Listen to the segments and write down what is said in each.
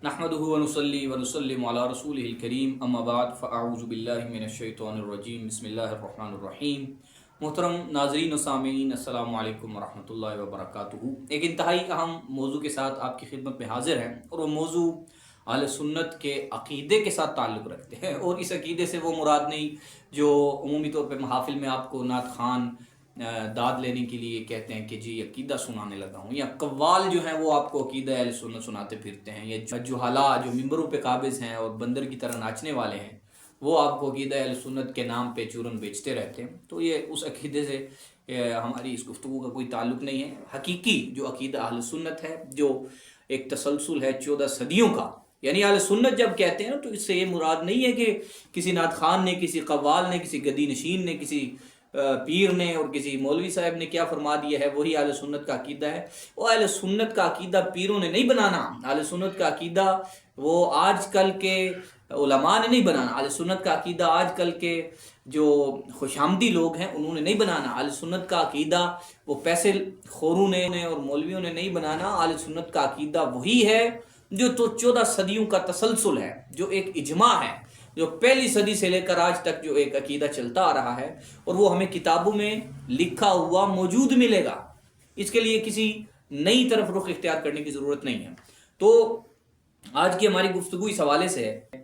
نحمده ونصلي ونسلم على رسوله الكريم اما بعد فاعوذ باللہ من الشیطان الرجیم بسم اللہ الرحمن الرحیم۔ محترم ناظرین و سامعین، السلام علیکم ورحمۃ اللہ وبرکاتہ۔ ایک انتہائی اہم موضوع کے ساتھ آپ کی خدمت میں حاضر ہیں، اور وہ موضوع اہل سنت کے عقیدے کے ساتھ تعلق رکھتے ہیں، اور اس عقیدے سے وہ مراد نہیں جو عمومی طور پہ محافل میں آپ کو نعت خوان داد لینے کے لیے کہتے ہیں کہ جی عقیدہ سنانے لگا ہوں، یا قوال جو ہیں وہ آپ کو عقیدہ اہل سنت سناتے پھرتے ہیں، یا جہلا جو ممبروں پہ قابض ہیں اور بندر کی طرح ناچنے والے ہیں وہ آپ کو عقیدہ اہل سنت کے نام پہ چورن بیچتے رہتے ہیں۔ تو یہ اس عقیدے سے ہماری اس گفتگو کا کوئی تعلق نہیں ہے۔ حقیقی جو عقیدہ اہل سنت ہے، جو ایک تسلسل ہے 14 صدیوں کا، یعنی اہل سنت جب کہتے ہیں تو اس سے یہ مراد نہیں ہے کہ کسی نعت خوان نے، کسی قوال نے، کسی گدی نشین نے، کسی پیر نے اور کسی مولوی صاحب نے کیا فرما دیا ہے وہی اہل سنت کا عقیدہ ہے۔ وہ اہل سنت کا عقیدہ پیروں نے نہیں بنانا، اہل سنت کا عقیدہ وہ آج کل کے علماء نے نہیں بنانا، اہل سنت کا عقیدہ آج کل کے جو خوش آمدی لوگ ہیں انہوں نے نہیں بنانا، اہل سنت کا عقیدہ وہ پیسے خوروں نے اور مولویوں نے نہیں بنانا۔ اہل سنت کا عقیدہ وہی ہے جو تو 14 صدیوں کا تسلسل ہے، جو ایک اجماع ہے، جو پہلی صدی سے لے کر آج تک جو ایک عقیدہ چلتا آ رہا ہے، اور وہ ہمیں کتابوں میں لکھا ہوا موجود ملے گا۔ اس کے لیے کسی نئی طرف رخ اختیار کرنے کی ضرورت نہیں ہے۔ تو آج کی ہماری گفتگو اس حوالے سے ہے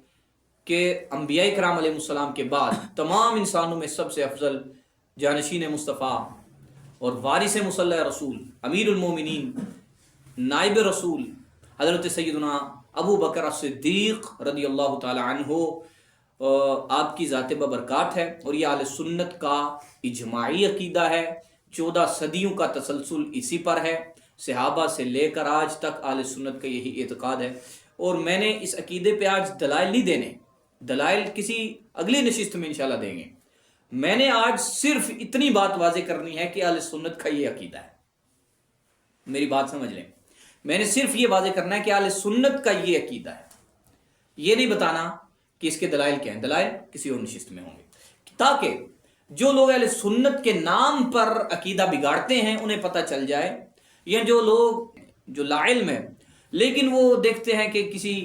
کہ انبیاء کرام علیہ السلام کے بعد تمام انسانوں میں سب سے افضل جانشین مصطفیٰ اور وارث مصلی رسول، امیر المومنین، نائب رسول حضرت سیدنا ابو بکر صدیق رضی اللہ تعالی عنہ آپ کی ذات ببرکات ہے، اور یہ اہل سنت کا اجماعی عقیدہ ہے۔ 14 صدیوں کا تسلسل اسی پر ہے، صحابہ سے لے کر آج تک اہل سنت کا یہی اعتقاد ہے۔ اور میں نے اس عقیدے پہ آج دلائل نہیں دینے، دلائل کسی اگلی نشست میں انشاءاللہ دیں گے۔ میں نے آج صرف اتنی بات واضح کرنی ہے کہ اہل سنت کا یہ عقیدہ ہے۔ میری بات سمجھ لیں، میں نے صرف یہ واضح کرنا ہے کہ اہل سنت کا یہ عقیدہ ہے، یہ نہیں بتانا کہ اس کے دلائل کیا ہیں، دلائل کسی اور نشست میں ہوں گے، تاکہ جو لوگ اہل سنت کے نام پر عقیدہ بگاڑتے ہیں انہیں پتہ چل جائے، یا جو لوگ جو لا علم ہے لیکن وہ دیکھتے ہیں کہ کسی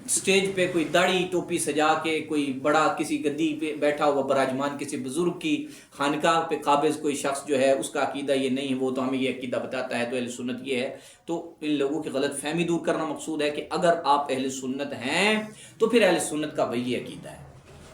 سٹیج پہ کوئی داڑھی ٹوپی سجا کے کوئی بڑا کسی گدی پہ بیٹھا ہوا براجمان کسی بزرگ کی خانقاہ پہ قابض کوئی شخص جو ہے اس کا عقیدہ یہ نہیں ہے، وہ تو ہمیں یہ عقیدہ بتاتا ہے تو اہل سنت یہ ہے۔ تو ان لوگوں کی غلط فہمی دور کرنا مقصود ہے کہ اگر آپ اہل سنت ہیں تو پھر اہل سنت کا وہی عقیدہ ہے،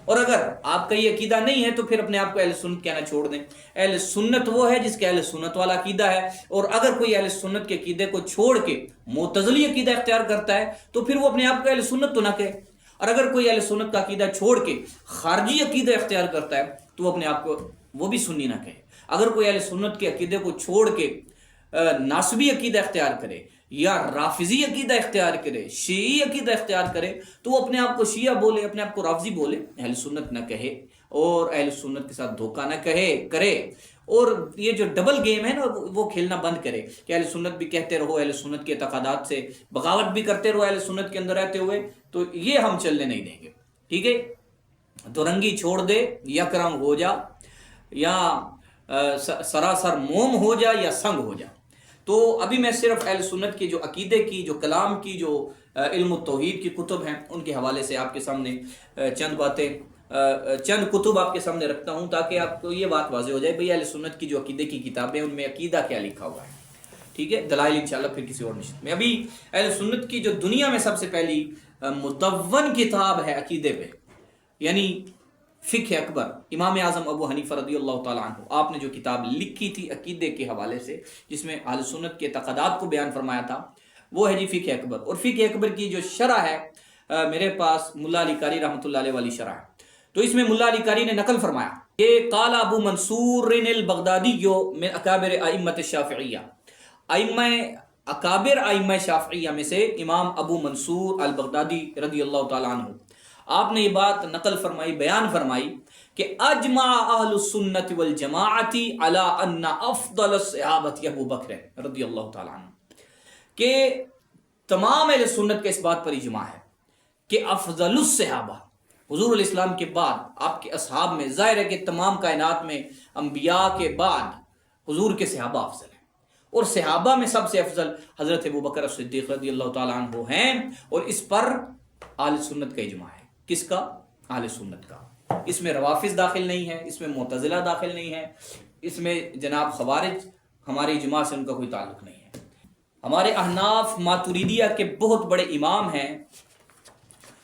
اور اگر آپ کا یہ عقیدہ نہیں ہے تو پھر اپنے آپ کو اہل سنت کہنا چھوڑ دیں۔ اہل سنت وہ ہے جس کے اہل سنت والا عقیدہ ہے، اور اگر کوئی اہل سنت کے عقیدے کو چھوڑ کے معتزلی عقیدہ اختیار کرتا ہے تو پھر وہ اپنے آپ کو اہل سنت تو نہ کہے، اور اگر کوئی اہل سنت کا عقیدہ چھوڑ کے خارجی عقیدہ اختیار کرتا ہے تو وہ اپنے آپ کو وہ بھی سنی نہ کہے۔ اگر کوئی اہل سنت کے عقیدے کو چھوڑ کے ناسبی عقیدہ اختیار کرے یا رافضی عقیدہ اختیار کرے، شیعی عقیدہ اختیار کرے تو وہ اپنے آپ کو شیعہ بولے، اپنے آپ کو رافضی بولے، اہل سنت نہ کہے، اور اہل سنت کے ساتھ دھوکہ نہ کرے۔ اور یہ جو ڈبل گیم ہے نا وہ کھیلنا بند کرے کہ اہل سنت بھی کہتے رہو، اہل سنت کے اعتقادات سے بغاوت بھی کرتے رہو اہل سنت کے اندر رہتے ہوئے، تو یہ ہم چلنے نہیں دیں گے، ٹھیک ہے؟ تو رنگی چھوڑ دے، یک رنگ ہو جا، یا سراسر موم ہو جا، یا سنگ ہو جا۔ تو ابھی میں صرف اہل سنت کی جو عقیدے کی، جو کلام کی، جو علم التوحید کی کتب ہیں ان کے حوالے سے آپ کے سامنے چند کتب آپ کے سامنے رکھتا ہوں، تاکہ آپ کو یہ بات واضح ہو جائے بھئی اہل سنت کی جو عقیدے کی کتابیں ان میں عقیدہ کیا لکھا ہوا ہے، ٹھیک ہے؟ دلائل انشاءاللہ پھر کسی اور نشست میں۔ ابھی اہل سنت کی جو دنیا میں سب سے پہلی مدون کتاب ہے عقیدے پہ، یعنی فقہ اکبر، امام اعظم ابو حنیفہ رضی اللہ تعالیٰ عنہ آپ نے جو کتاب لکھی تھی عقیدے کے حوالے سے، جس میں اہل سنت کے اعتقادات کو بیان فرمایا تھا، وہ ہے جی فقہ اکبر۔ اور فقہ اکبر کی جو شرح ہے میرے پاس ملا علی قاری رحمۃ اللہ علیہ والی شرح ہے، تو اس میں ملا علی قاری نے نقل فرمایا کہ قال ابو منصور البغدادی من اکابر ائمۃ الشافعیہ، اکابر ائمہ شافعیہ میں سے امام ابو منصور البغدادی رضی اللہ تعالیٰ عنہ، آپ نے یہ بات نقل فرمائی، بیان فرمائی کہ اجمع اہل السنت والجماعت علی ان افضل الصحابۃ ابو بکر رضی اللہ تعالیٰ عنہ، کہ تمام اہل سنت کے اس بات پر اجماع ہے کہ افضل الصحابہ، حضور علیہ السلام کے بعد آپ کے اصحاب میں، ظاہر ہے کہ تمام کائنات میں انبیاء کے بعد حضور کے صحابہ افضل ہیں، اور صحابہ میں سب سے افضل حضرت ابوبکر صدیق رضی اللہ تعالیٰ عنہ ہیں، اور اس پر اہل سنت کا اجماع ہے۔ کس کا؟ اہل سنت کا۔ اس میں روافض داخل نہیں ہے، اس میں معتزلہ داخل نہیں ہے، اس میں جناب خوارج ہمارے اجماع سے ان کا کوئی تعلق نہیں ہے۔ ہمارے احناف ماتریدیہ کے بہت بڑے امام ہیں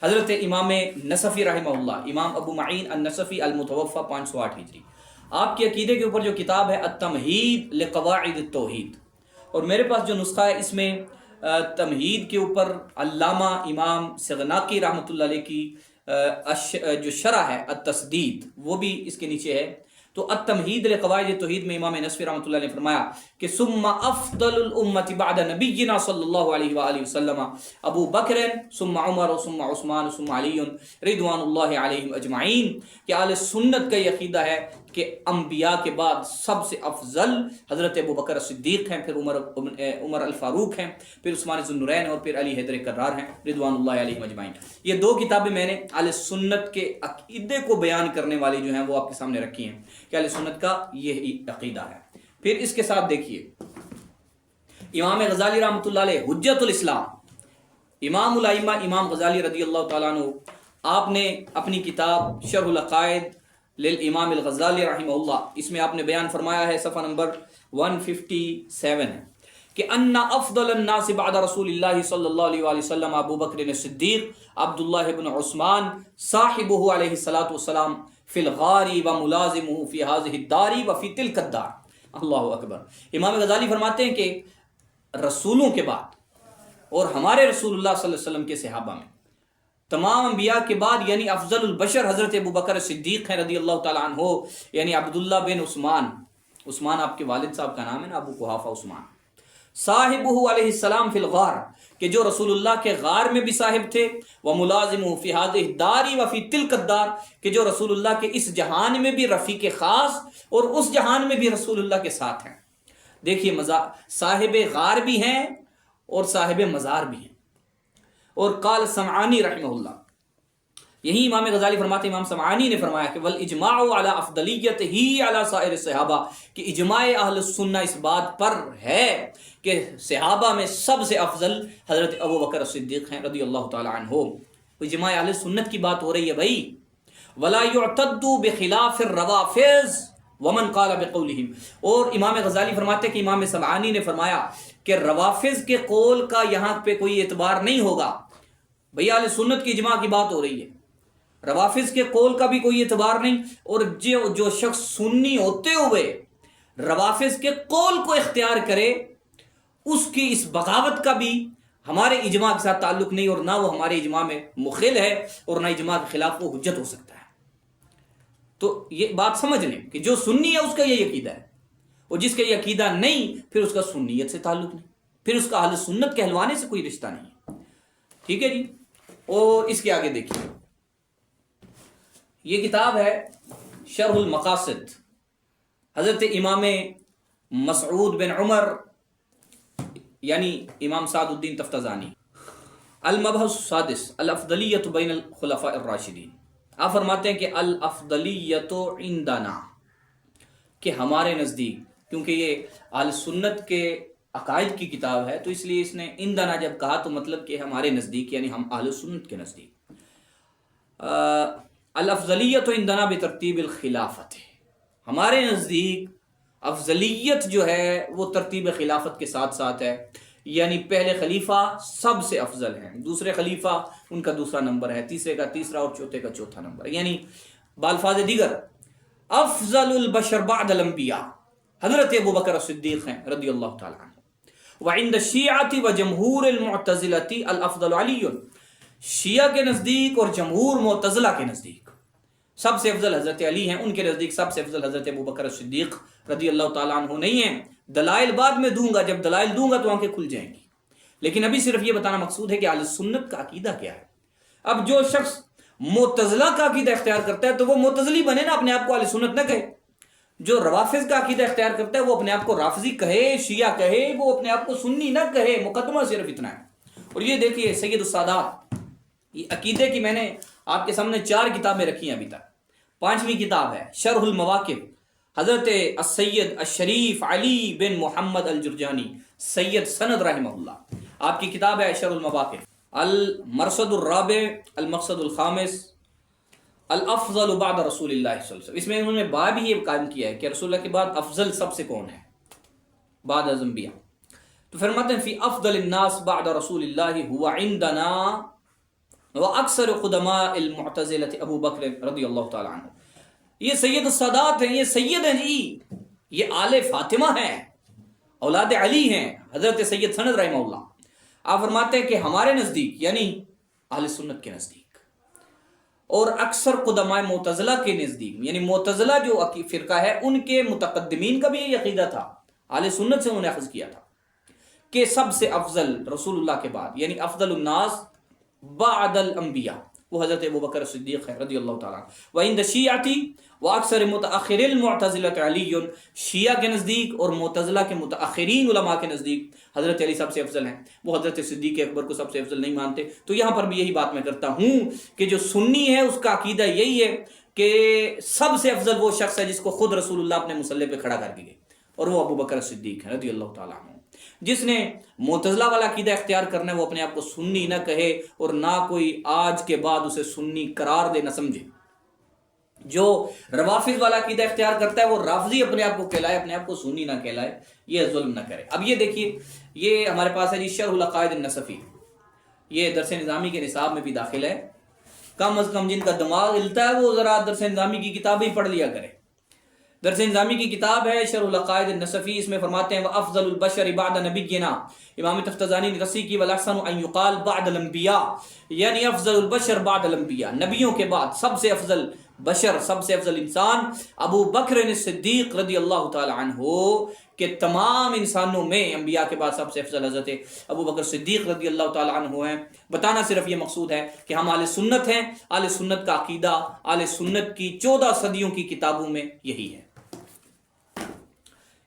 حضرت امام نصفی رحمہ اللہ، امام ابو معین النصفی المتوفی 508 ہجری۔ آپ کے عقیدے کے اوپر جو کتاب ہے التمہید لقواعد التوحید، اور میرے پاس جو نسخہ ہے اس میں تمہید کے اوپر علامہ امام سغناقی رحمۃ اللہ علیہ کی جو شرح ہے التسدید وہ بھی اس کے نیچے ہے۔ تو التمہید لقواعد التوحید میں امام نصفی رحمۃ اللہ نے فرمایا کہ ثم افضل الامت بعد نبینا صلی اللہ علیہ وآلہ وسلم ابو بکر ثم عمر ثم عثمان ثم علی رضوان اللہ علیہم اجمعین، کہ اہل سنت کا یہ عقیدہ ہے کہ انبیاء کے بعد سب سے افضل حضرت ابو بکر صدیق ہیں، پھر عمر الفاروق ہیں، پھر عثمان ذو النورین، اور پھر علی حیدر کرار ہیں رضوان اللہ علیہم اجمعین۔ یہ دو کتابیں میں نے اہل سنت کے عقیدے کو بیان کرنے والی جو ہیں وہ آپ کے سامنے رکھی ہیں کہ اہل سنت کا یہ عقیدہ ہے۔ پھر اس کے ساتھ دیکھیے امام غزالی رحمۃ اللہ علیہ حجت الاسلام، امام الائمہ امام غزالی رضی اللہ تعالیٰ عنہ، آپ نے اپنی کتاب شرح العقائد للامام الغزالی رحمہ اللہ، اس میں آپ نے بیان فرمایا ہے، صفحہ نمبر 157 ہے کہ ان افضل الناس بعد رسول اللہ صلی اللہ علیہ وآلہ وسلم ابو بکر صدیق عبداللہ بن عثمان صاحبہ علیہ الصلوۃ والسلام فی الغار و ملازمہ فی ہذہ الدار و فی تلک الدار۔ اللہ اکبر۔ امام غزالی فرماتے ہیں کہ رسولوں کے بعد اور ہمارے رسول اللہ صلی اللہ علیہ وسلم کے صحابہ میں تمام انبیاء کے بعد یعنی افضل البشر حضرت ابو بکر صدیق ہیں رضی اللہ تعالیٰ عنہ، یعنی عبداللہ بن عثمان، عثمان آپ کے والد صاحب کا نام ہے نا، ابو قحافہ عثمان، صاحبہ علیہ السلام فی الغار، کہ جو رسول اللہ کے غار میں بھی صاحب تھے، و ملازمہ فی ہذہ الدار و فی تلک الدار، کہ جو رسول اللہ کے اس جہان میں بھی رفیق خاص اور اس جہان میں بھی رسول اللہ کے ساتھ ہیں۔ دیکھیے صاحب غار بھی ہیں اور صاحب مزار بھی ہیں۔ اور قال سمعانی رحمہ اللہ، یہی امام غزالی فرماتے ہیں، امام سمعانی نے فرمایا کہ والاجماع علی افضلیت ہی علی سائر الصحابہ، کہ اجماع اہل السنہ اس بات پر ہے کہ صحابہ میں سب سے افضل حضرت ابو بکر صدیق ہیں رضی اللہ تعالی عنہ۔ اجماع اہل سنت کی بات ہو رہی ہے بھائی۔ ولا يعتد بخلاف الروافض ومن قال بقولهم، اور امام غزالی فرماتے ہیں کہ امام سمعانی نے فرمایا کہ روافض کے قول کا یہاں پہ کوئی اعتبار نہیں ہوگا۔ بھئی اہل سنت کی اجماع کی بات ہو رہی ہے، روافض کے قول کا بھی کوئی اعتبار نہیں، اور جو شخص سنی ہوتے ہوئے روافض کے قول کو اختیار کرے اس کی اس بغاوت کا بھی ہمارے اجماع کے ساتھ تعلق نہیں، اور نہ وہ ہمارے اجماع میں مخل ہے اور نہ اجماع کے خلاف وہ حجت ہو سکتا ہے۔ تو یہ بات سمجھ لیں کہ جو سنی ہے اس کا یہ عقیدہ ہے، اور جس کا یہ عقیدہ نہیں پھر اس کا سنیت سے تعلق نہیں، پھر اس کا اہل سنت کہلوانے سے کوئی رشتہ نہیں ہے۔ ٹھیک ہے جی۔ اور اس کے آگے دیکھیے، یہ کتاب ہے شرح المقاصد حضرت امام مسعود بن عمر یعنی امام سعد الدین تفتزانی، المبحث السادس الافضلیت بین الخلفاء الراشدین۔ آپ فرماتے ہیں کہ الافضلیت عندنا، کہ ہمارے نزدیک، کیونکہ یہ اہل سنت کے عقائد کی کتاب ہے تو اس لیے اس نے عندنا جب کہا تو مطلب کہ ہمارے نزدیک یعنی ہم اہل سنت کے نزدیک۔ الافضلیت عندنا بترتیب الخلافت، ہمارے نزدیک افضلیت جو ہے وہ ترتیب خلافت کے ساتھ ساتھ ہے، یعنی پہلے خلیفہ سب سے افضل ہیں، دوسرے خلیفہ ان کا دوسرا نمبر ہے، تیسرے کا تیسرا اور چوتھے کا چوتھا نمبر ہے، یعنی بالفاظ دیگر افضل البشر بعد الانبیاء حضرت ابو بکر صدیق ہیں رضی اللہ تعالیٰ عنہ۔ وعند الشیعۃ وجمہور المعتزلۃ الافضل علی، شیعہ کے نزدیک اور جمہور معتزلہ کے نزدیک سب سے افضل حضرت علی ہیں، ان کے نزدیک سب سے افضل حضرت ابو بکر صدیق رضی اللہ تعالیٰ عنہ نہیں ہیں۔ دلائل بعد میں دوں گا، جب دلائل دوں گا تو آنکھیں کھل جائیں گی، لیکن ابھی صرف یہ بتانا مقصود ہے کہ اہل سنت کا عقیدہ کیا ہے۔ اب جو شخص معتزلہ کا عقیدہ اختیار کرتا ہے تو وہ معتزلی بنے نا، اپنے آپ کو اہل سنت نہ کہے۔ جو روافض کا عقیدہ اختیار کرتا ہے وہ اپنے آپ کو رافضی کہے، شیعہ کہے، وہ اپنے آپ کو سنی نہ کہے، مقدمہ صرف اتنا ہے۔ اور یہ دیکھیے سید السادات، یہ عقیدے کی میں نے آپ کے سامنے 4 کتابیں رکھی ہیں ابھی تک، 5ویں کتاب ہے شرح المواقف حضرت السید الشریف علی بن محمد الجرجانی سید سند رحمہ اللہ، آپ کی کتاب ہے اشر المواقف، المرصد الرابع، المقصد الخامس، الافضل بعد رسول اللہ صلی اللہ علیہ وسلم. اس میں انہوں نے باب ہی قائم کیا ہے کہ رسول اللہ کے بعد افضل سب سے کون ہے بعد از انبیاء. تو فرماتے ہیں فی افضل الناس بعد رسول اللہ هو عندنا واکثر قدماء المعتزلة ابو بکر رضی اللہ تعالی عنہ. یہ سید السادات ہیں، یہ سید ہیں جی، یہ آل فاطمہ ہیں، اولاد علی ہیں، حضرت سید سند رحمہ اللہ. آپ فرماتے ہیں کہ ہمارے نزدیک یعنی اہل سنت کے نزدیک اور اکثر قدماء معتزلہ کے نزدیک، یعنی معتزلہ جو فرقہ ہے ان کے متقدمین کا بھی یہ عقیدہ تھا، اہل سنت سے انہوں نے اخذ کیا تھا کہ سب سے افضل رسول اللہ کے بعد یعنی افضل الناس بعد الانبیاء وہ حضرت ابوبکر صدیق ہے رضی اللہ تعالیٰ عنہ. وعند الشیعہ واکثر متاخر المعتزلۃ علی، شیعہ کے نزدیک اور معتزلہ کے متاخرین علماء کے نزدیک حضرت علی سب سے افضل ہیں، وہ حضرت صدیق اکبر کو سب سے افضل نہیں مانتے. تو یہاں پر بھی یہی بات میں کرتا ہوں کہ جو سنی ہے اس کا عقیدہ یہی ہے کہ سب سے افضل وہ شخص ہے جس کو خود رسول اللہ اپنے مصلی پہ کھڑا کر کے گئے، اور وہ ابوبکر صدیق ہے رضی اللہ تعالیٰ عنہ. جس نے معتزلہ والا عقیدہ اختیار کرنا ہے وہ اپنے آپ کو سنی نہ کہے اور نہ کوئی آج کے بعد اسے سنی قرار دے نہ سمجھے. جو روافض والا عقیدہ اختیار کرتا ہے وہ رافضی اپنے آپ کو کہلائے، اپنے آپ کو سنی نہ کہلائے، یہ ظلم نہ کرے. اب یہ دیکھیے، یہ ہمارے پاس ہے جی شرح العقائد النصفی، یہ درس نظامی کے نصاب میں بھی داخل ہے. کم از کم جن کا دماغ ہلتا ہے وہ ذرا درس نظامی کی کتابیں پڑھ لیا کرے. درس نظامی کی کتاب ہے شرح العقائد النصفی، اس میں فرماتے ہیں وافضل البشر بعد نبینا، امام تفتزانی نے تصحیح کی والاحسن ان یقال بعد الانبیاء، یعنی افضل البشر بعد الانبیاء، نبیوں کے بعد سب سے افضل بشر، سب سے افضل انسان ابو بکر صدیق رضی اللہ تعالی عنہ، کہ تمام انسانوں میں انبیاء کے بعد سب سے افضل حضرت ابو بکر صدیق رضی اللہ تعالی عنہ ہیں. بتانا صرف یہ مقصود ہے کہ ہم اہل سنت ہیں، اہل سنت کا عقیدہ اہل سنت کی 14 صدیوں کی کتابوں میں یہی ہے.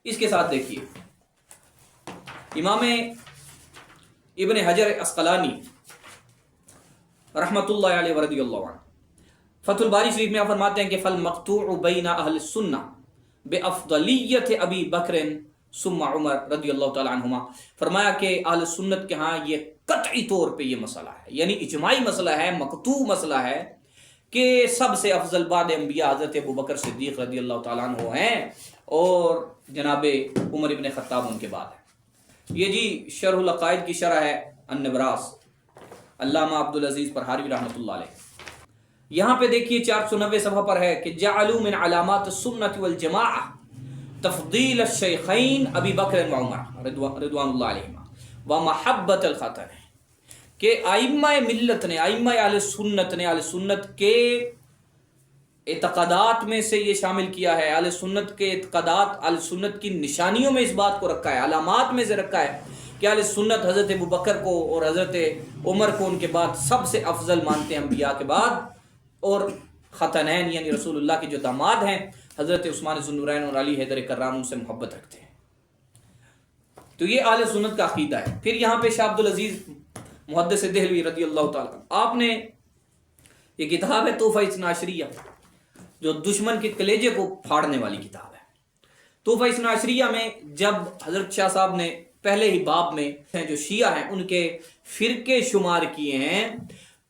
اس کے ساتھ دیکھیے امام ابن حجر عسقلانی رحمۃ اللہ علیہ ورضی اللہ عنہ فتح الباری شریف میں آپ فرماتے ہیں کہ فالمقطوع بین اہل السنہ بافضلیت ابی بکر ثم عمر رضی اللہ تعالی عنہما. فرمایا کہ اہل سنت کے ہاں یہ قطعی طور پہ یہ مسئلہ ہے، یعنی اجماعی مسئلہ ہے، مقطوع مسئلہ ہے کہ سب سے افضل بعد انبیاء حضرت ابو بکر صدیق رضی اللہ تعالیٰ عنہ ہیں اور جناب عمر ابن خطاب ان کے بعد ہے. یہ جی شرح العقائد کی شرح ہے النبراس، علامہ عبدالعزیز پرہاروی رحمۃ اللہ علیہ. یہاں پہ دیکھیے 490 صفحہ پر ہے کہ جعلوا من علامات السنت والجماعہ تفضیل الشیخین ابی بکر و عمر رضوان اللہ علیہما ومحبت الخطر، کہ ائمہ ملت نے، ائمہ اہل سنت نے، اہل سنت کے اعتقادات میں سے یہ شامل کیا ہے، اہل سنت کے اعتقادات، اہل سنت کی نشانیوں میں اس بات کو رکھا ہے، علامات میں سے رکھا ہے کہ اہل سنت حضرت ابو بکر کو اور حضرت عمر کو ان کے بعد سب سے افضل مانتے ہیں انبیاء کے بعد، اور خطنین یعنی رسول اللہ کے جو داماد ہیں حضرت عثمان ذو النورین اور علی حیدر کرام ان سے محبت رکھتے ہیں. تو یہ اہل سنت کا عقیدہ ہے. پھر یہاں پہ شاہ عبدالعزیز محدث دہلوی رضی اللہ تعالیٰ آپ نے یہ کتاب ہے تحفہ اثنا عشریہ، جو دشمن کے کلیجے کو پھاڑنے والی کتاب ہے. تحفہ اثنا عشریہ میں جب حضرت شاہ صاحب نے پہلے ہی باب میں جو شیعہ ہیں ان کے فرقے شمار کیے ہیں،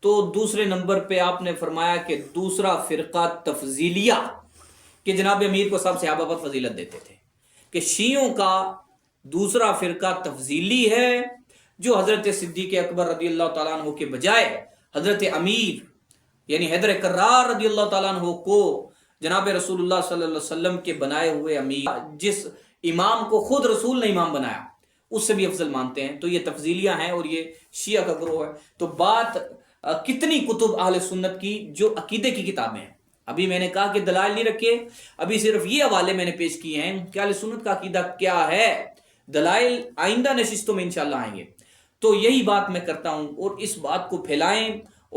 تو دوسرے نمبر پہ آپ نے فرمایا کہ دوسرا فرقہ تفضیلیہ، کہ جناب امیر کو سب صحابہ پر فضیلت دیتے تھے، کہ شیعوں کا دوسرا فرقہ تفضیلی ہے جو حضرت صدیق اکبر رضی اللہ تعالیٰ عنہ کے بجائے حضرت امیر یعنی حیدر کرار رضی اللہ تعالیٰ عنہ کو جناب رسول اللہ صلی اللہ علیہ وسلم کے بنائے ہوئے امیر، جس امام کو خود رسول نے امام بنایا، اس سے بھی افضل مانتے ہیں. تو یہ تفضیلیاں ہیں اور یہ شیعہ کا گروہ ہے. تو بات کتنی کتب اہل سنت کی جو عقیدے کی کتابیں ہیں، ابھی میں نے کہا کہ دلائل نہیں رکھے، ابھی صرف یہ حوالے میں نے پیش کیے ہیں کہ اہل سنت کا عقیدہ کیا ہے. دلائل آئندہ نشستوں میں انشاءاللہ آئیں گے. تو یہی بات میں کرتا ہوں، اور اس بات کو پھیلائیں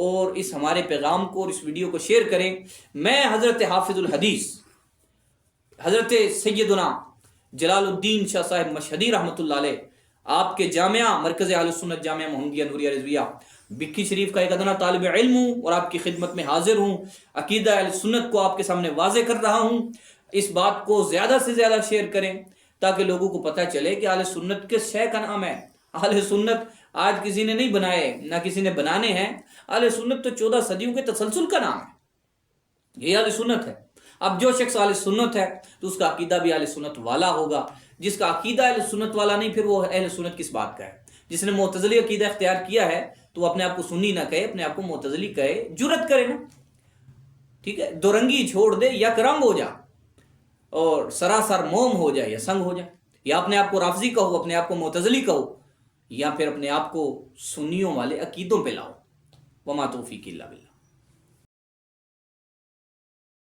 اور اس ہمارے پیغام کو اور اس ویڈیو کو شیئر کریں. میں حضرت حافظ الحدیث حضرت سیدنا جلال الدین شاہ صاحب مشہدی رحمۃ اللہ علیہ، آپ کے جامعہ مرکز اہل سنت جامعہ محمدیہ نوریہ رضویہ بکی شریف کا ایک ادنا طالب علم ہوں اور آپ کی خدمت میں حاضر ہوں. عقیدہ اہل سنت کو آپ کے سامنے واضح کر رہا ہوں. اس بات کو زیادہ سے زیادہ شیئر کریں تاکہ لوگوں کو پتہ چلے کہ اہل سنت کس شے کا نام ہے۔ اہل سنت آج کسی نے نہیں بنائے، نہ کسی نے بنانے ہیں۔ اہل سنت تو 14 صدیوں کے تسلسل کا نام ہے، یہ اہل سنت ہے۔ اب جو شخص اہل سنت ہے تو اس کا عقیدہ بھی اہل سنت والا ہوگا، جس کا عقیدہ اہل سنت والا نہیں پھر وہ اہل سنت کس بات کا ہے؟ جس نے معتزلی عقیدہ اختیار کیا ہے تو وہ اپنے آپ کو سنی نہ کہے، اپنے آپ کو معتزلی کہے، جرت کرے نا، ٹھیک ہے؟ دو رنگی چھوڑ دے، یک رنگ ہو جا اور سراسر موم ہو جائے یا سنگ ہو جائے، یا اپنے آپ کو رافضی کہو، اپنے آپ کو معتزلی کہو، یا پھر اپنے آپ کو سنیوں والے عقیدوں پہ لاؤ۔ وما توفیق الا باللہ۔